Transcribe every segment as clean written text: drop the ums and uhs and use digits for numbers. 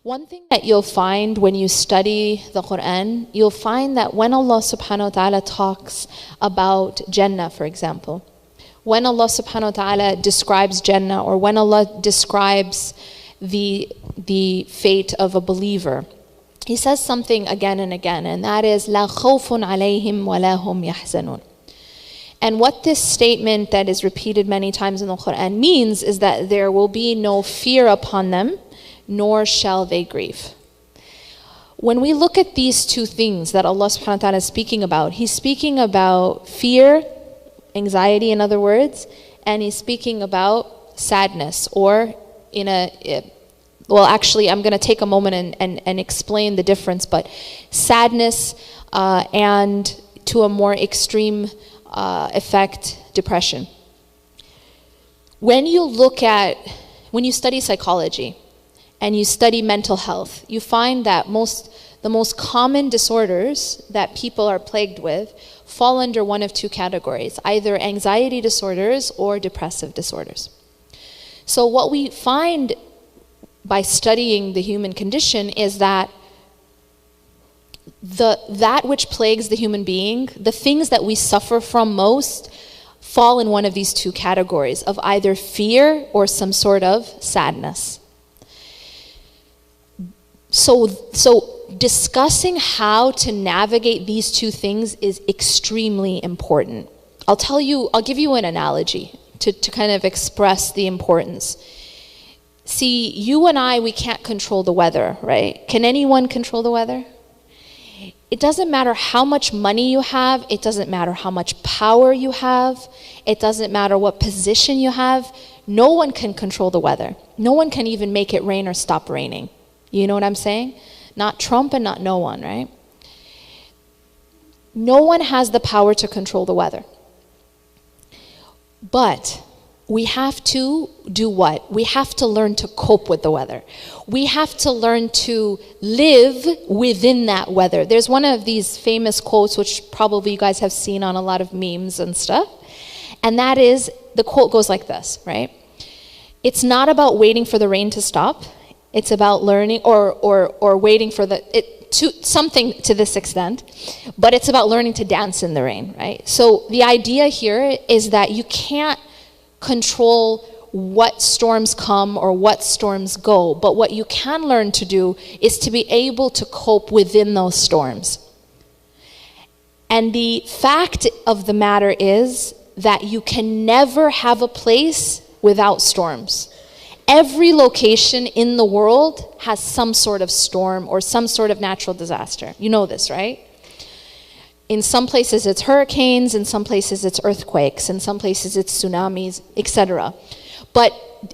One thing that you'll find when you study the Quran, you'll find that when Allah subhanahu wa ta'ala talks about Jannah, for example, when Allah subhanahu wa ta'ala describes Jannah, or when Allah describes the fate of a believer, He says something again and again, and that is لَا خَوْفٌ عَلَيْهِمْ وَلَا هُمْ يَحْزَنُونَ. And what this statement that is repeated many times in the Quran means is that there will be no fear upon them, nor shall they grieve. When we look at these two things that Allah subhanahu wa ta'ala is speaking about, He's speaking about fear, anxiety in other words, and He's speaking about sadness, or actually I'm going to take a moment and explain the difference, but sadness and to a more extreme effect, depression. When you study psychology and you study mental health, you find that the most common disorders that people are plagued with fall under one of two categories, either anxiety disorders or depressive disorders. So what we find by studying the human condition is that that which plagues the human being, the things that we suffer from most, fall in one of these two categories of either fear or some sort of sadness. So discussing how to navigate these two things is extremely important. I'll give you an analogy to kind of express the importance. See, you and I, we can't control the weather, right? Can anyone control the weather? It doesn't matter how much money you have. It doesn't matter how much power you have. It doesn't matter what position you have. No one can control the weather. No one can even make it rain or stop raining. You know what I'm saying? Not Trump and not no one, right? No one has the power to control the weather. But we have to do what? We have to learn to cope with the weather. We have to learn to live within that weather. There's one of these famous quotes, which probably you guys have seen on a lot of memes and stuff. And that is, the quote goes like this, right? It's not about waiting for the rain to stop. It's about learning or waiting for something to this extent, but it's about learning to dance in the rain, right? So the idea here is that you can't control what storms come or what storms go, but what you can learn to do is to be able to cope within those storms. And the fact of the matter is that you can never have a place without storms. Every location in the world has some sort of storm or some sort of natural disaster. You know this, right? In some places it's hurricanes, in some places it's earthquakes, in some places it's tsunamis, etc. But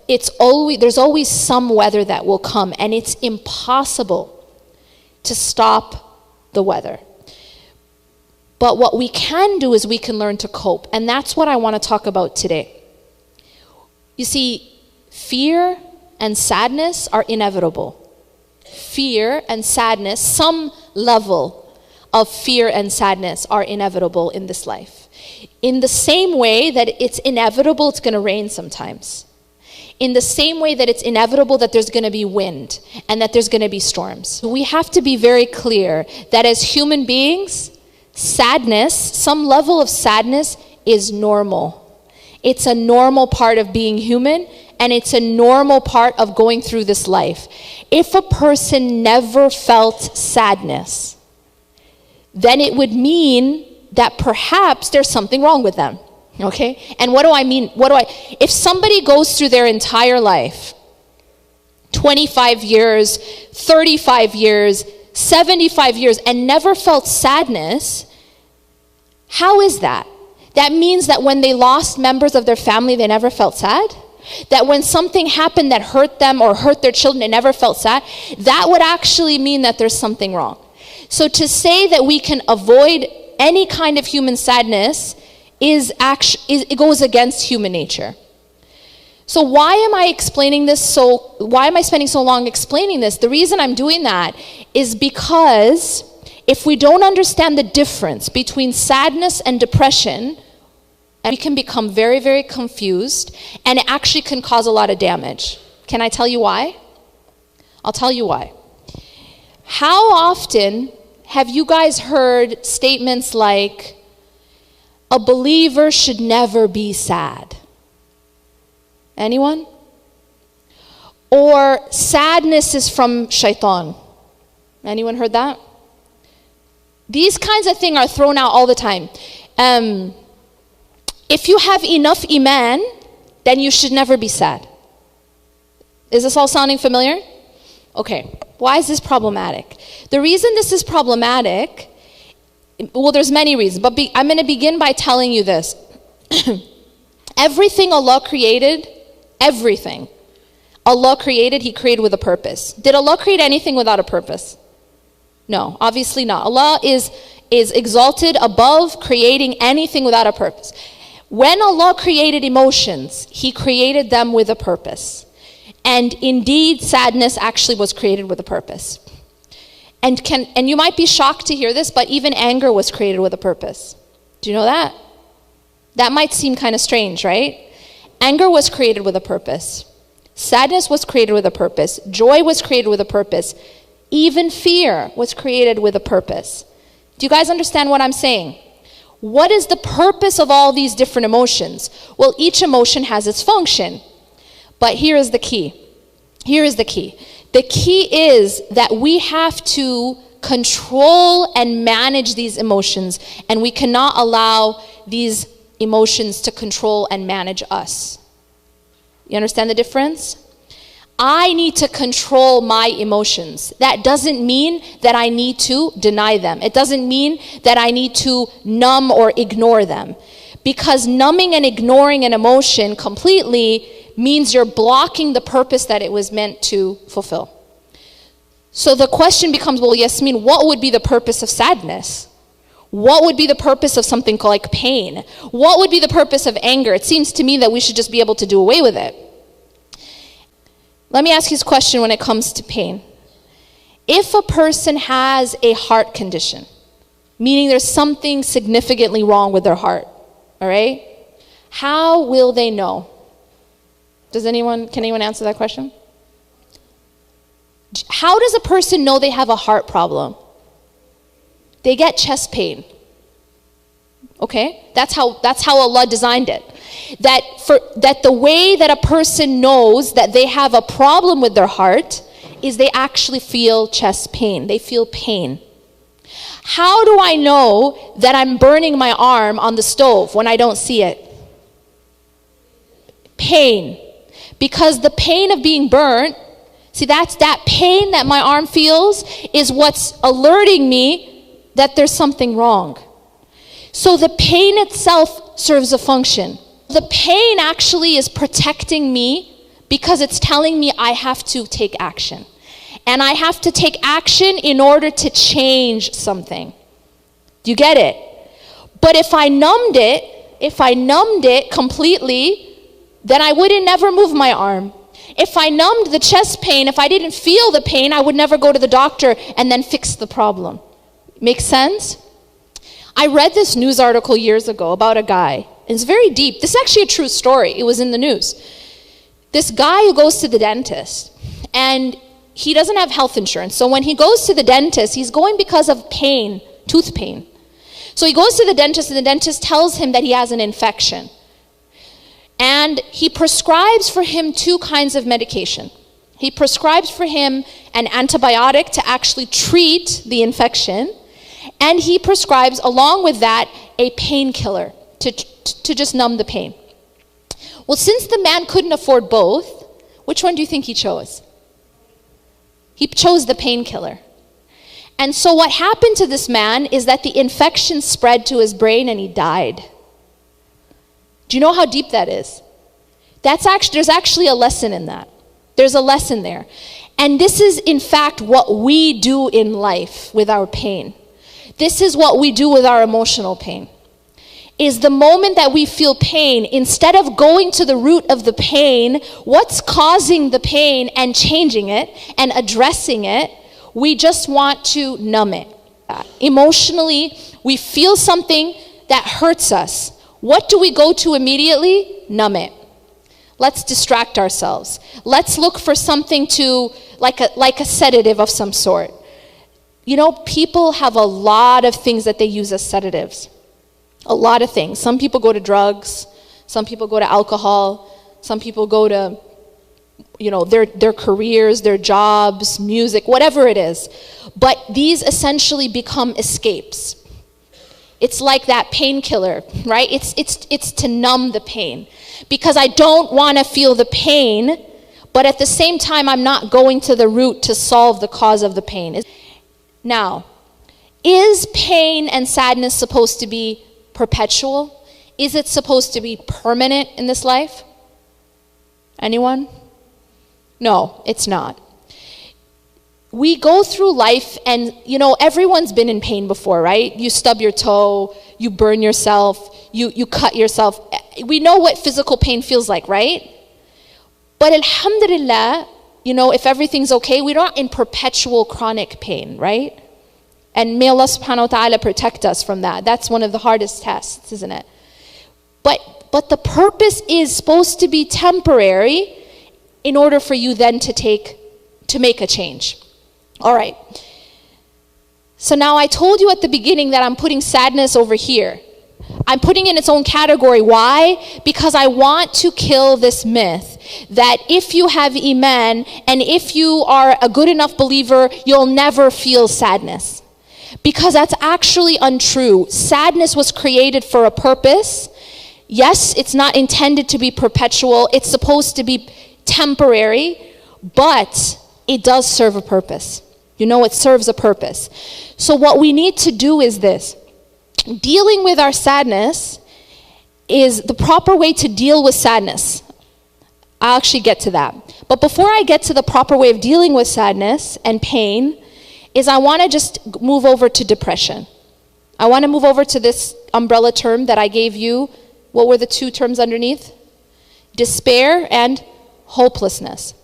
there's always some weather that will come, and it's impossible to stop the weather. But what we can do is we can learn to cope, and that's what I want to talk about today. You see, fear and sadness are inevitable. Fear and sadness, some level of fear and sadness are inevitable in this life. In the same way that it's inevitable it's going to rain sometimes. In the same way that it's inevitable that there's going to be wind and that there's going to be storms. We have to be very clear that as human beings, sadness, some level of sadness is normal. It's a normal part of being human, and it's a normal part of going through this life. If a person never felt sadness, then it would mean that perhaps there's something wrong with them, okay? And what do I mean? If somebody goes through their entire life, 25 years, 35 years, 75 years, and never felt sadness, how is that? That means that when they lost members of their family, they never felt sad? That when something happened that hurt them or hurt their children, they never felt sad? That would actually mean that there's something wrong. So to say that we can avoid any kind of human sadness it goes against human nature. So why am I explaining this? Why am I spending so long explaining this? The reason I'm doing that is because if we don't understand the difference between sadness and depression, we can become very, very confused, and it actually can cause a lot of damage. Can I tell you why? I'll tell you why. How often have you guys heard statements like, a believer should never be sad? Anyone? Or sadness is from shaitan. Anyone heard that? These kinds of things are thrown out all the time. If you have enough Iman, then you should never be sad. Is this all sounding familiar? Okay, why is this problematic? The reason this is problematic, well, there's many reasons, but I'm going to begin by telling you this. Everything Allah created, everything Allah created, He created with a purpose. Did Allah create anything without a purpose? No, obviously not. Allah is exalted above creating anything without a purpose. When Allah created emotions, He created them with a purpose. And indeed, sadness actually was created with a purpose. And you might be shocked to hear this, but even anger was created with a purpose. Do you know that? That might seem kind of strange, right? Anger was created with a purpose. Sadness was created with a purpose. Joy was created with a purpose. Even fear was created with a purpose. Do you guys understand what I'm saying? What is the purpose of all these different emotions? Well, each emotion has its function. But here is the key. Here is the key. The key is that we have to control and manage these emotions, and we cannot allow these emotions to control and manage us. You understand the difference? I need to control my emotions. That doesn't mean that I need to deny them. It doesn't mean that I need to numb or ignore them. Because numbing and ignoring an emotion completely means you're blocking the purpose that it was meant to fulfill. So the question becomes, well, Yasmin, what would be the purpose of sadness? What would be the purpose of something like pain? What would be the purpose of anger? It seems to me that we should just be able to do away with it. Let me ask you this question when it comes to pain. If a person has a heart condition, meaning there's something significantly wrong with their heart, all right? How will they know? Can anyone answer that question? How does a person know they have a heart problem? They get chest pain. Okay? That's how Allah designed it. That the way that a person knows that they have a problem with their heart is they actually feel chest pain. They feel pain. How do I know that I'm burning my arm on the stove when I don't see it? Pain. Because the pain of being burnt, see, that's that pain that my arm feels is what's alerting me that there's something wrong. So the pain itself serves a function. The pain actually is protecting me because it's telling me I have to take action. And I have to take action in order to change something. Do you get it? But if I numbed it completely, then I wouldn't never move my arm. If I numbed the chest pain, if I didn't feel the pain, I would never go to the doctor and then fix the problem. Make sense? I read this news article years ago about a guy. It's very deep. This is actually a true story. It was in the news. This guy who goes to the dentist, and he doesn't have health insurance. So when he goes to the dentist, he's going because of pain, tooth pain. So he goes to the dentist, and the dentist tells him that he has an infection. And he prescribes for him two kinds of medication. He prescribes for him an antibiotic to actually treat the infection, and he prescribes along with that a painkiller to just numb the pain. Well, since the man couldn't afford both, which one do you think he chose? He chose the painkiller. And so what happened to this man is that the infection spread to his brain and he died. Do you know how deep that is? There's actually a lesson in that. There's a lesson there. And this is in fact what we do in life with our pain. This is what we do with our emotional pain. Is the moment that we feel pain, instead of going to the root of the pain, what's causing the pain and changing it and addressing it, we just want to numb it. Emotionally, we feel something that hurts us. What do we go to immediately? Numb it. Let's distract ourselves. Let's look for something to, like a sedative of some sort. You know, people have a lot of things that they use as sedatives. A lot of things. Some people go to drugs. Some people go to alcohol. Some people go to, their careers, their jobs, music, whatever it is. But these essentially become escapes. It's like that painkiller, right? It's to numb the pain. Because I don't want to feel the pain, but at the same time, I'm not going to the root to solve the cause of the pain. Now, is pain and sadness supposed to be perpetual? Is it supposed to be permanent in this life? Anyone? No, it's not. We go through life and, everyone's been in pain before, right? You stub your toe, you burn yourself, you cut yourself. We know what physical pain feels like, right? But alhamdulillah, if everything's okay, we're not in perpetual chronic pain, right? And may Allah subhanahu wa ta'ala protect us from that. That's one of the hardest tests, isn't it? But the purpose is supposed to be temporary in order for you then to make a change. All right. So now I told you at the beginning that I'm putting sadness over here. I'm putting in its own category. Why? Because I want to kill this myth that if you have Iman and if you are a good enough believer, you'll never feel sadness. Because that's actually untrue. Sadness was created for a purpose. Yes, it's not intended to be perpetual. It's supposed to be temporary, but it does serve a purpose. It serves a purpose. So what we need to do is this. Dealing with our sadness is the proper way to deal with sadness. I'll actually get to that. But before I get to the proper way of dealing with sadness and pain, I want to just move over to depression. I want to move over to this umbrella term that I gave you. What were the two terms underneath? Despair and hopelessness.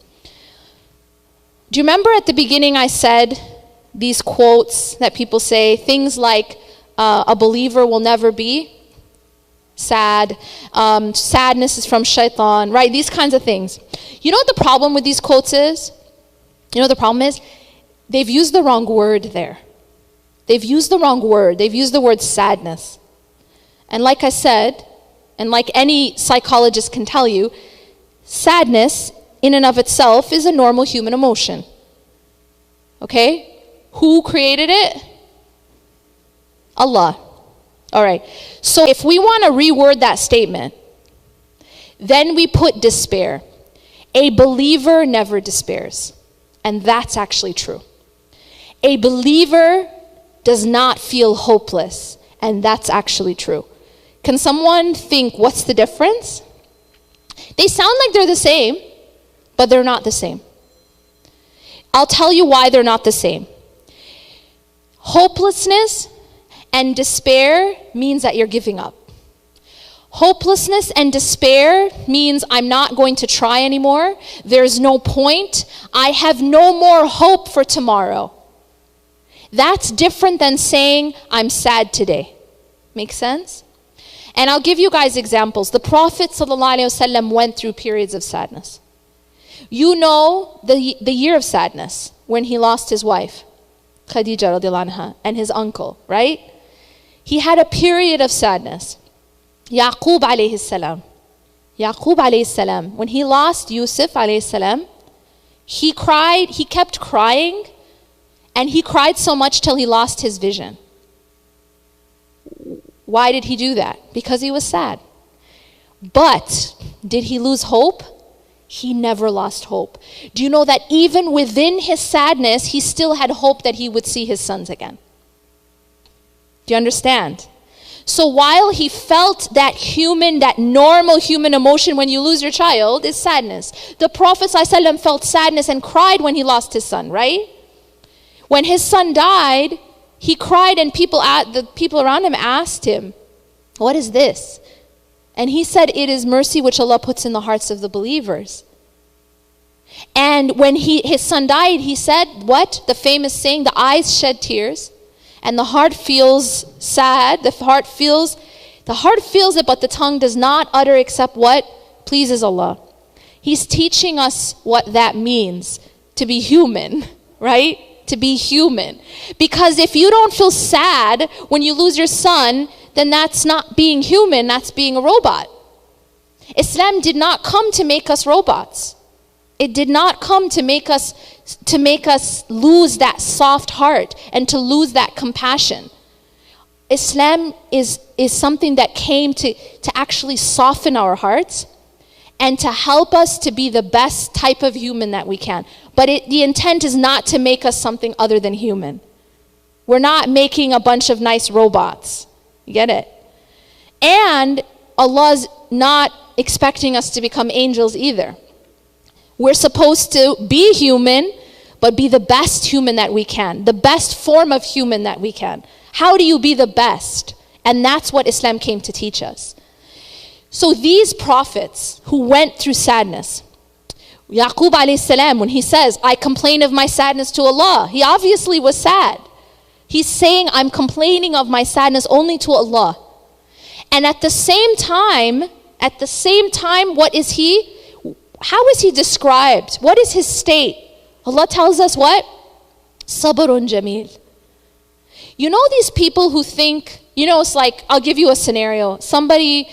Do you remember at the beginning I said these quotes that people say, things like, a believer will never be sad, sadness is from shaitan, right? These kinds of things. You know what the problem with these quotes is? The problem is? They've used the wrong word there. They've used the wrong word. They've used the word sadness. And like I said, and like any psychologist can tell you, sadness in and of itself is a normal human emotion. Okay? Who created it? Allah. All right. So if we want to reword that statement, then we put despair. A believer never despairs. And that's actually true. A believer does not feel hopeless. And that's actually true. Can someone think, what's the difference? They sound like they're the same, but they're not the same. I'll tell you why they're not the same. Hopelessness and despair means that you're giving up. Hopelessness and despair means I'm not going to try anymore. There's no point. I have no more hope for tomorrow. That's different than saying I'm sad today. Make sense? And I'll give you guys examples. The Prophet ﷺ went through periods of sadness. You know the year of sadness when he lost his wife, Khadija radiallahu anha, and his uncle, right? He had a period of sadness. Yaqub alayhi salam. Yaqub alayhi salam. When he lost Yusuf alayhi salam, he cried, he kept crying, and he cried so much till he lost his vision. Why did he do that? Because he was sad. But did he lose hope? He never lost hope. Do you know that even within his sadness, he still had hope that he would see his sons again? Do you understand? So while he felt that normal human emotion when you lose your child is sadness. The Prophet ﷺ felt sadness and cried when he lost his son, right? When his son died, he cried and the people around him asked him, what is this? And he said, it is mercy which Allah puts in the hearts of the believers. And when his son died, he said, what? The famous saying, the eyes shed tears and the heart feels sad. The heart feels it, but the tongue does not utter except what pleases Allah. He's teaching us what that means to be human, right? to be human. Because if you don't feel sad when you lose your son, then that's not being human, that's being a robot. Islam did not come to make us robots. It did not come to make us lose that soft heart and to lose that compassion. Islam is something that came to actually soften our hearts and to help us to be the best type of human that we can. But the intent is not to make us something other than human. We're not making a bunch of nice robots. You get it? And Allah's not expecting us to become angels either. We're supposed to be human, but be the best human that we can, the best form of human that we can. How do you be the best? And that's what Islam came to teach us. So these prophets who went through sadness, Yaqub alayhi salam, when he says, I complain of my sadness to Allah, he obviously was sad. He's saying, I'm complaining of my sadness only to Allah. And at the same time, what is he? How is he described? What is his state? Allah tells us what? Sabrun jameel. You know these people who think, it's like, I'll give you a scenario. Somebody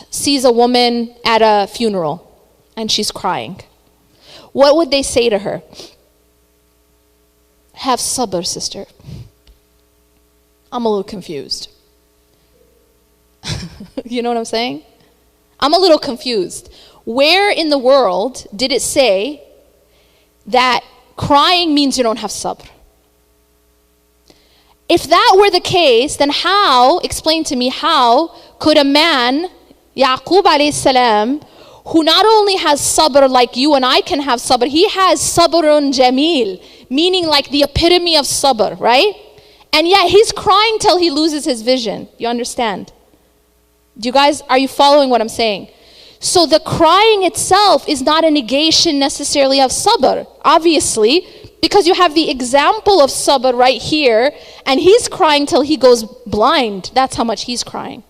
sees a woman at a funeral and she's crying. What would they say to her? Have sabr, sister. I'm a little confused. You know what I'm saying? I'm a little confused. Where in the world did it say that crying means you don't have sabr? If that were the case, then explain to me, how could a man, Yaqub alayhi salam, who not only has sabr like you and I can have sabr, he has sabrun jameel, meaning like the epitome of sabr, right? And yet he's crying till he loses his vision. You understand? Are you following what I'm saying? So the crying itself is not a negation necessarily of sabr, obviously, because you have the example of sabr right here, and he's crying till he goes blind. That's how much he's crying.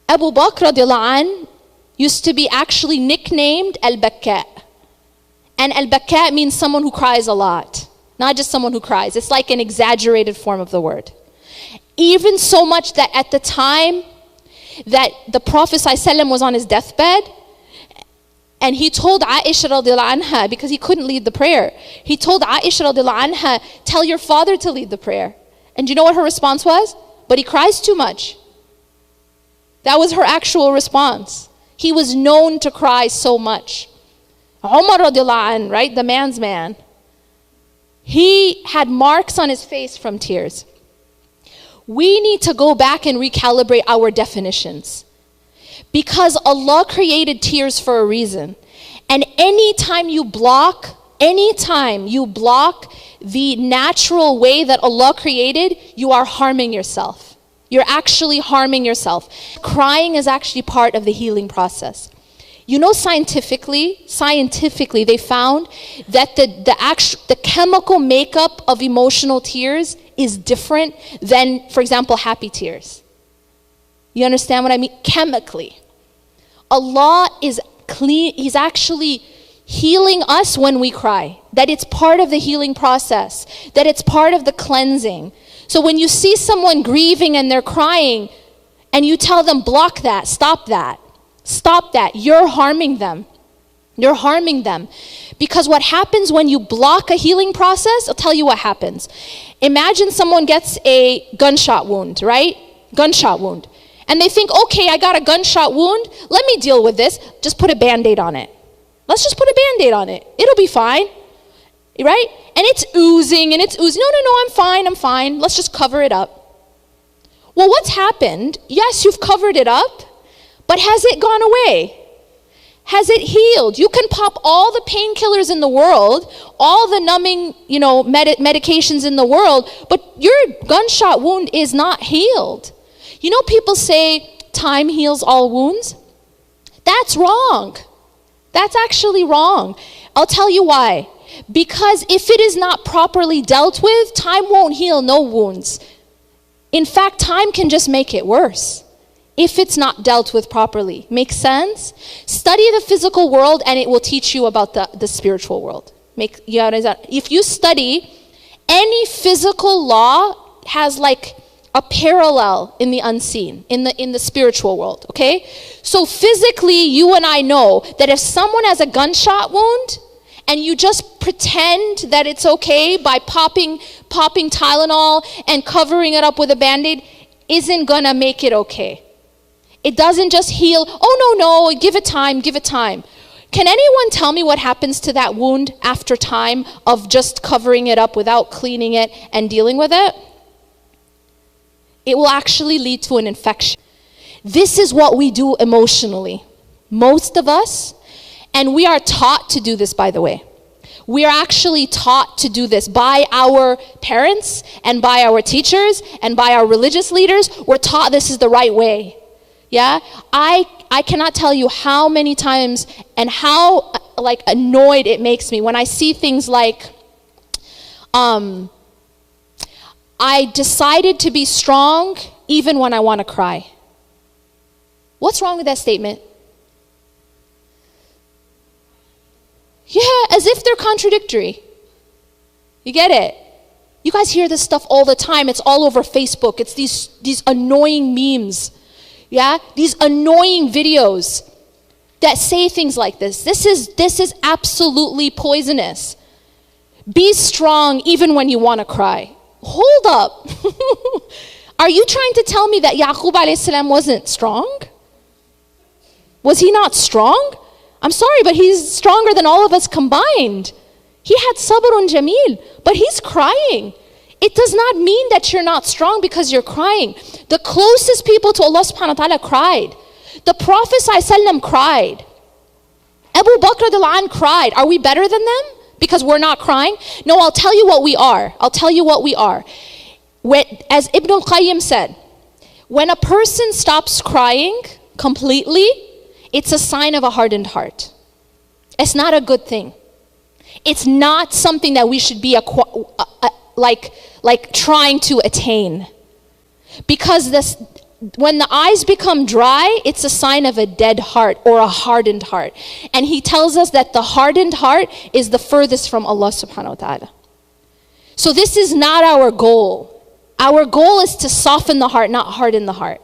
Abu Bakr radiallahu anh used to be actually nicknamed Al-Bakka. And Al-Bakka means someone who cries a lot, not just someone who cries. It's like an exaggerated form of the word. Even so much that at the time that the Prophet ﷺ was on his deathbed, and he told Aisha radiallahu anha, because he couldn't lead the prayer, he told Aisha radiallahu anha, tell your father to lead the prayer. And do you know what her response was? But he cries too much. That was her actual response. He was known to cry so much. Umar radiallahu anh, right, the man's man, he had marks on his face from tears. We need to go back and recalibrate our definitions. Because Allah created tears for a reason. And anytime you block the natural way that Allah created, you are harming yourself. You're actually harming yourself. Crying is actually part of the healing process. You know, scientifically, they found that the chemical makeup of emotional tears is different than, for example, happy tears. You understand what I mean? Chemically. Allah is clean. He's actually healing us when we cry. That it's part of the healing process. That it's part of the cleansing. So when you see someone grieving and they're crying, and you tell them, block that, stop that. Stop that. You're harming them. You're harming them. Because what happens when you block a healing process, I'll tell you what happens. Imagine someone gets a gunshot wound, right? Gunshot wound. And they think, okay, I got a gunshot wound. Let me deal with this. Just put a Band-Aid on it. Let's just put a Band-Aid on it. It'll be fine. Right? And it's oozing and it's oozing. No, I'm fine. Let's just cover it up. Well, what's happened? Yes, you've covered it up. But has it gone away? Has it healed? You can pop all the painkillers in the world, all the numbing, medications in the world, but your gunshot wound is not healed. You know, people say time heals all wounds. That's wrong. That's actually wrong. I'll tell you why. Because if it is not properly dealt with, time won't heal no wounds. In fact, time can just make it worse if it's not dealt with properly. Make sense? Study the physical world and it will teach you about the spiritual world. If you study, any physical law has like a parallel in the unseen, in the spiritual world, okay? So physically, you and I know that if someone has a gunshot wound and you just pretend that it's okay by popping Tylenol and covering it up with a Band-Aid, isn't gonna make it okay. It doesn't just heal. Oh, no, give it time. Can anyone tell me what happens to that wound after time of just covering it up without cleaning it and dealing with it? It will actually lead to an infection. This is what we do emotionally. Most of us, and we are taught to do this, by the way. We are actually taught to do this by our parents and by our teachers and by our religious leaders. We're taught this is the right way. Yeah? I cannot tell you how many times and how like annoyed it makes me when I see things like, I decided to be strong even when I want to cry. What's wrong with that statement? Yeah, as if they're contradictory. You get it? You guys hear this stuff all the time. It's all over Facebook. It's these annoying memes. Yeah? These annoying videos that say things like this. This is absolutely poisonous. Be strong even when you want to cry. Hold up. Are you trying to tell me that Yaqub alayhi salam wasn't strong? Was he not strong? I'm sorry, but he's stronger than all of us combined. He had sabrun jameel, but he's crying. It does not mean that you're not strong because you're crying. The closest people to Allah subhanahu wa ta'ala cried. The Prophet ﷺ cried. Abu Bakr radiallahu anh cried. Are we better than them because we're not crying? No, I'll tell you what we are. As Ibn al-Qayyim said, when a person stops crying completely, it's a sign of a hardened heart. It's not a good thing. It's not something that we should be like trying to attain. Because when the eyes become dry, it's a sign of a dead heart or a hardened heart. And he tells us that the hardened heart is the furthest from Allah subhanahu wa ta'ala. So this is not our goal. Our goal is to soften the heart, not harden the heart.